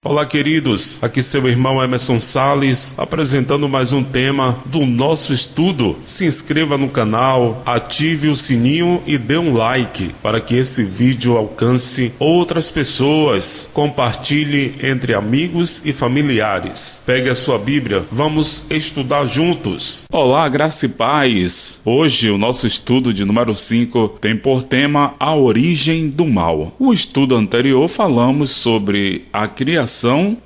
Olá, queridos, aqui seu irmão Emerson Salles, apresentando mais um tema do nosso estudo. Se inscreva no canal, ative o sininho e dê um like para que esse vídeo alcance outras pessoas. Compartilhe entre amigos e familiares. Pegue a sua Bíblia, vamos estudar juntos. Olá, graça e paz. Hoje o nosso estudo de número 5 tem por tema a origem do mal. O estudo anterior falamos sobre a criação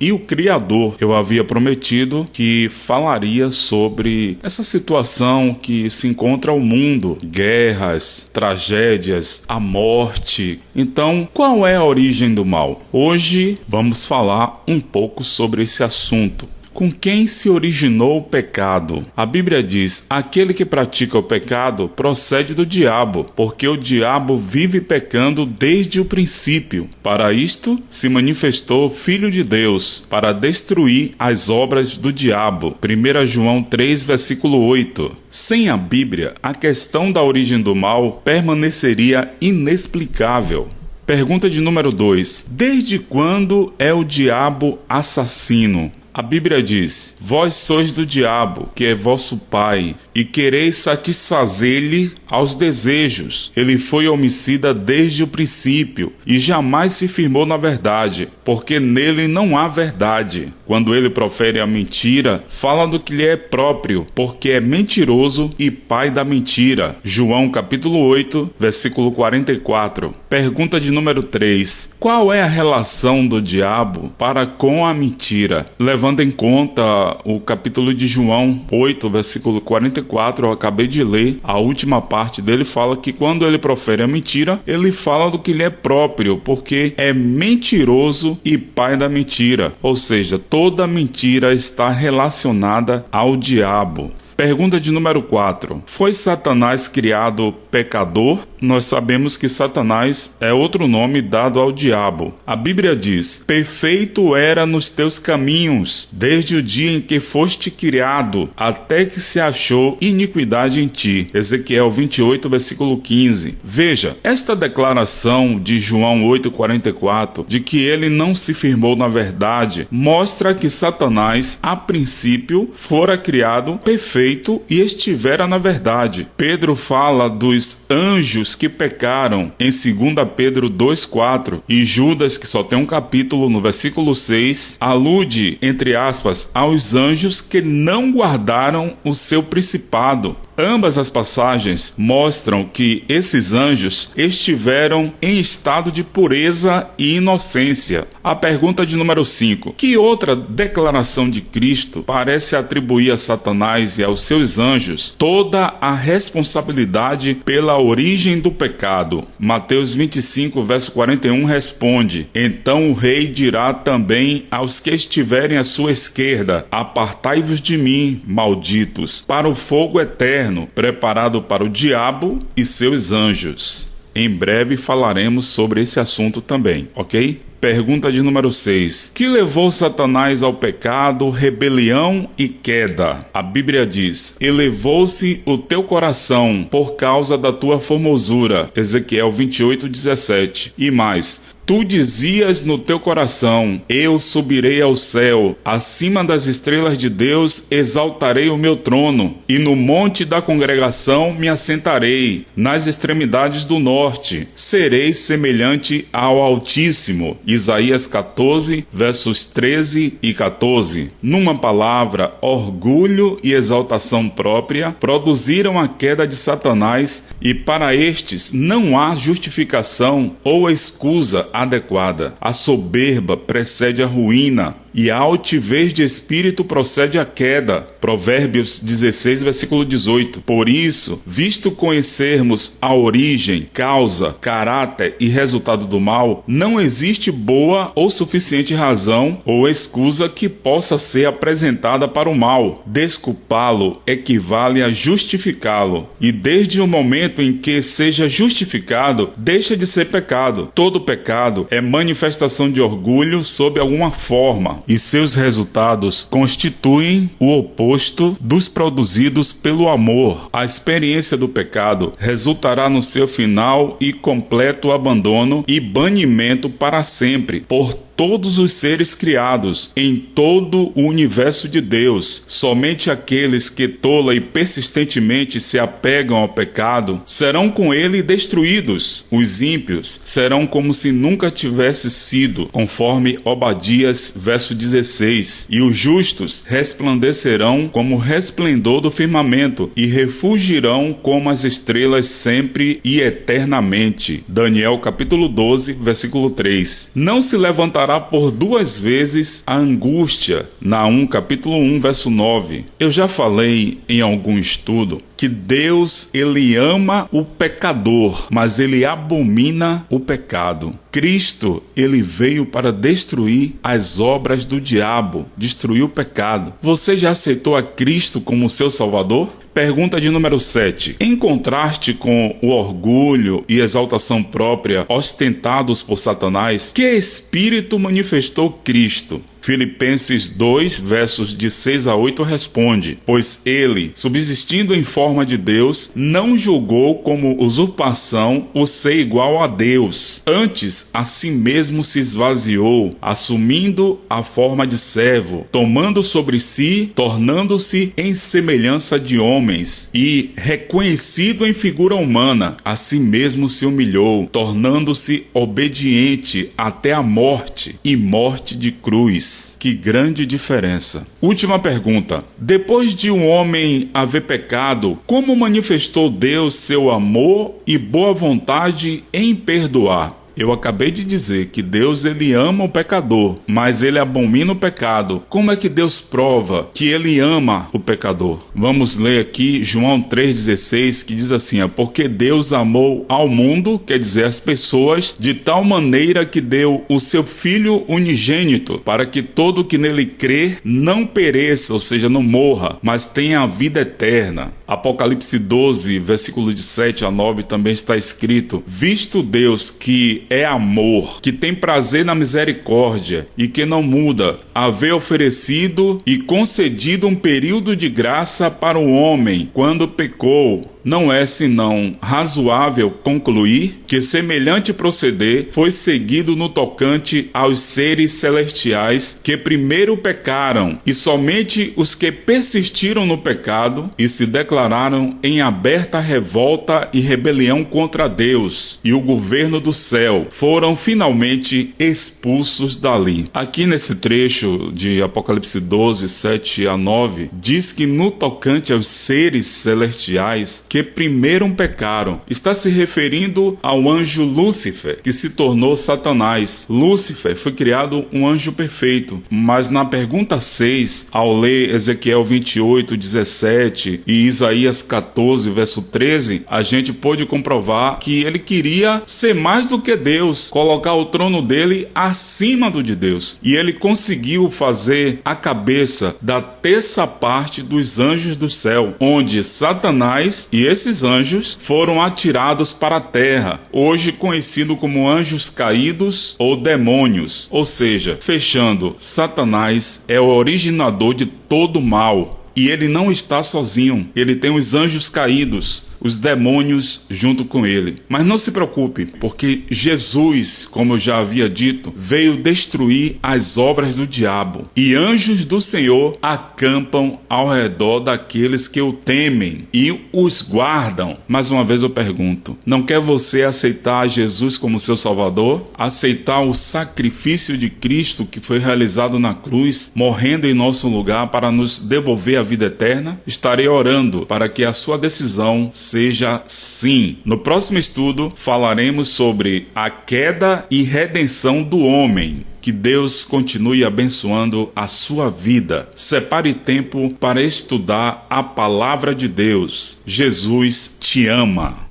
e o Criador. Eu havia prometido que falaria sobre essa situação que se encontra o mundo, guerras, tragédias, a morte. Então, qual é a origem do mal? Hoje vamos falar um pouco sobre esse assunto. Com quem se originou o pecado? A Bíblia diz: aquele que pratica o pecado procede do diabo, porque o diabo vive pecando desde o princípio. Para isto se manifestou o Filho de Deus, para destruir as obras do diabo. 1 João 3, versículo 8. Sem a Bíblia, a questão da origem do mal permaneceria inexplicável. Pergunta de número 2. Desde quando é o diabo assassino? A Bíblia diz: vós sois do diabo, que é vosso pai, e quereis satisfazer-lhe aos desejos. Ele foi homicida desde o princípio, e jamais se firmou na verdade, porque nele não há verdade. Quando ele profere a mentira, fala do que lhe é próprio, porque é mentiroso e pai da mentira. João capítulo 8, versículo 44. Pergunta de número 3. Qual é a relação do diabo para com a mentira? Levando em conta o capítulo de João 8, versículo 44, eu acabei de ler, a última parte dele fala que quando ele profere a mentira, ele fala do que lhe é próprio, porque é mentiroso e pai da mentira. Ou seja, toda mentira está relacionada ao diabo. Pergunta de número 4. Foi Satanás criado pecador? Nós sabemos que Satanás é outro nome dado ao diabo. A Bíblia diz: perfeito era nos teus caminhos, desde o dia em que foste criado, até que se achou iniquidade em ti. Ezequiel 28, versículo 15. Veja, esta declaração de João 8,44, de que ele não se firmou na verdade, mostra que Satanás, a princípio, fora criado perfeito e estivera na verdade. Pedro fala dos anjos que pecaram em 2 Pedro 2,4, e Judas, que só tem um capítulo, no versículo 6, alude, entre aspas, aos anjos que não guardaram o seu principado. Ambas as passagens mostram que esses anjos estiveram em estado de pureza e inocência. A pergunta de número 5. Que outra declaração de Cristo parece atribuir a Satanás e aos seus anjos toda a responsabilidade pela origem do pecado? Mateus 25, verso 41 responde: então o rei dirá também aos que estiverem à sua esquerda: apartai-vos de mim, malditos, para o fogo eterno, preparado para o diabo e seus anjos. Em breve falaremos sobre esse assunto também, ok? Pergunta de número 6. Que levou Satanás ao pecado, rebelião e queda? A Bíblia diz: elevou-se o teu coração por causa da tua formosura. Ezequiel 28, 17. E mais: tu dizias no teu coração: eu subirei ao céu, acima das estrelas de Deus exaltarei o meu trono, e no monte da congregação me assentarei, nas extremidades do norte, serei semelhante ao Altíssimo. Isaías 14, versos 13 e 14. Numa palavra, orgulho e exaltação própria produziram a queda de Satanás, e para estes não há justificação ou excusa adequada. A soberba precede a ruína, e a altivez de espírito procede a queda. Provérbios 16, versículo 18. Por isso, visto conhecermos a origem, causa, caráter e resultado do mal, não existe boa ou suficiente razão ou excusa que possa ser apresentada para o mal. Desculpá-lo equivale a justificá-lo, e desde o momento em que seja justificado, deixa de ser pecado. Todo pecado é manifestação de orgulho sob alguma forma, e seus resultados constituem o oposto dos produzidos pelo amor. A experiência do pecado resultará no seu final e completo abandono e banimento para sempre por todos os seres criados em todo o universo de Deus. Somente aqueles que tola e persistentemente se apegam ao pecado serão com ele destruídos. Os ímpios serão como se nunca tivesse sido, conforme Obadias, verso 16. E os justos resplandecerão como o resplendor do firmamento e refugirão como as estrelas sempre e eternamente. Daniel capítulo 12, versículo 3. Não se levantará por duas vezes a angústia. Naum capítulo 1, verso 9. Eu já falei em algum estudo que Deus, ele ama o pecador, mas ele abomina o pecado. Cristo, ele veio para destruir as obras do diabo, destruir o pecado. Você já aceitou a Cristo como seu Salvador? Pergunta de número 7. Em contraste com o orgulho e exaltação própria ostentados por Satanás, que espírito manifestou Cristo? Filipenses 2, versos de 6 a 8 responde: pois ele, subsistindo em forma de Deus, não julgou como usurpação o ser igual a Deus. Antes, a si mesmo se esvaziou, assumindo a forma de servo, tomando sobre si, tornando-se em semelhança de homens, e, reconhecido em figura humana, a si mesmo se humilhou, tornando-se obediente até a morte, e morte de cruz. Que grande diferença. Última pergunta. Depois de um homem haver pecado, como manifestou Deus seu amor e boa vontade em perdoar? Eu acabei de dizer que Deus, ele ama o pecador, mas ele abomina o pecado. Como é que Deus prova que ele ama o pecador? Vamos ler aqui João 3,16, que diz assim: porque Deus amou ao mundo, quer dizer, as pessoas, de tal maneira que deu o seu Filho unigênito, para que todo que nele crê não pereça, ou seja, não morra, mas tenha a vida eterna. Apocalipse 12, versículo de 7 a 9, também está escrito: visto Deus que é amor, que tem prazer na misericórdia e que não muda, haver oferecido e concedido um período de graça para o homem quando pecou, não é senão razoável concluir que semelhante proceder foi seguido no tocante aos seres celestiais que primeiro pecaram, e somente os que persistiram no pecado e se declararam em aberta revolta e rebelião contra Deus e o governo do céu foram finalmente expulsos dali. Aqui nesse trecho de Apocalipse 12, 7 a 9, diz que no tocante aos seres celestiais que primeiro pecaram, está se referindo ao anjo Lúcifer, que se tornou Satanás. Lúcifer foi criado um anjo perfeito, mas na pergunta 6, ao ler Ezequiel 28, 17 e Isaías 14, verso 13, a gente pôde comprovar que ele queria ser mais do que Deus, colocar o trono dele acima do de Deus. E ele conseguiu fazer a cabeça da terça parte dos anjos do céu, onde Satanás e esses anjos foram atirados para a terra, hoje conhecido como anjos caídos ou demônios. Ou seja, fechando, Satanás é o originador de todo mal. E ele não está sozinho, ele tem os anjos caídos, os demônios junto com ele. Mas não se preocupe, porque Jesus, como eu já havia dito, veio destruir as obras do diabo. E anjos do Senhor acampam ao redor daqueles que o temem e os guardam. Mais uma vez eu pergunto, não quer você aceitar Jesus como seu Salvador? Aceitar o sacrifício de Cristo que foi realizado na cruz, morrendo em nosso lugar para nos devolver a vida eterna? Estarei orando para que a sua decisão seja sim. No próximo estudo falaremos sobre a queda e redenção do homem. Que Deus continue abençoando a sua vida. Separe tempo para estudar a palavra de Deus. Jesus te ama.